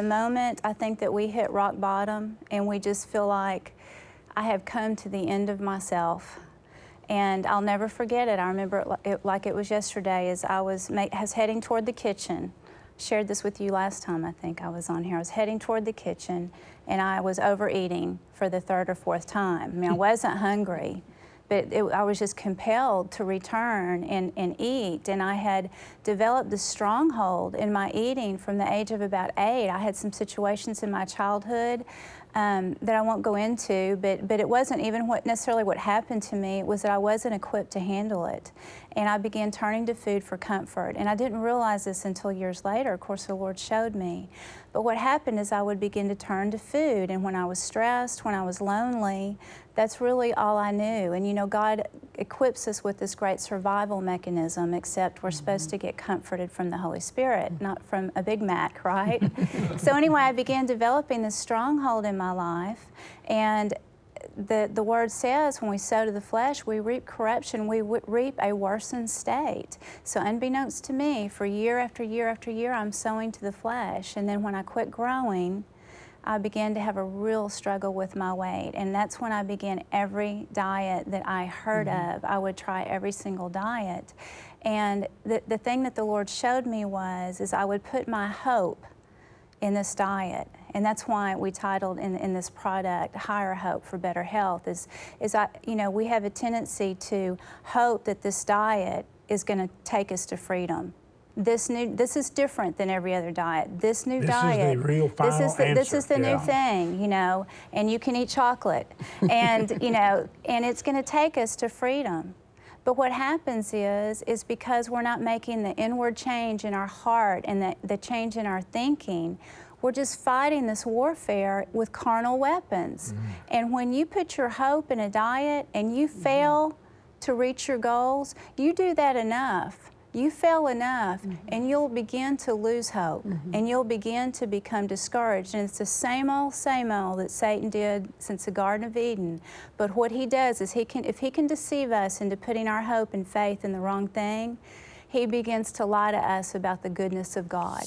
the moment I think that we hit rock bottom and we just feel like I have come to the end of myself. And I'll never forget it. I remember it like it was yesterday as I was heading toward the kitchen. Shared this with you last time I think I was on here. I was heading toward the kitchen and I was overeating for the third or fourth time. I mean, I wasn't hungry, but I was just compelled to return and eat. And I had developed this stronghold in my eating from the age of about 8. I had some situations in my childhood that I won't go into, but it wasn't even necessarily what happened to me. It was that I wasn't equipped to handle it. And I began turning to food for comfort. And I didn't realize this until years later. Of course, the Lord showed me. But what happened is I would begin to turn to food. And when I was stressed, when I was lonely, that's really all I knew. And you know, God equips us with this great survival mechanism, except we're supposed to get comforted from the Holy Spirit, not from a Big Mac, right? So anyway, I began developing this stronghold in my life. And the word says when we sow to the flesh, we reap corruption, we reap a worsened state. So unbeknownst to me, for year after year after year, I'm sowing to the flesh. And then when I quit growing, I began to have a real struggle with my weight. And that's when I began every diet that I heard of. I would try every single diet. And the thing that the Lord showed me is I would put my hope in this diet. And that's why we titled in this product, Higher Hope for Better Health, we have a tendency to hope that this diet is going to take us to freedom. This is different than every other diet. This new diet, is the real final this is the answer. new thing, you know, and you can eat chocolate. And, you know, and it's going to take us to freedom. But what happens is because we're not making the inward change in our heart and the change in our thinking, we're just fighting this warfare with carnal weapons. And when you put your hope in a diet and you fail to reach your goals, you do that enough. You fail enough, and you'll begin to lose hope, and you'll begin to become discouraged. And it's the same old that Satan did since the Garden of Eden. But what he does is if he can deceive us into putting our hope and faith in the wrong thing, he begins to lie to us about the goodness of God.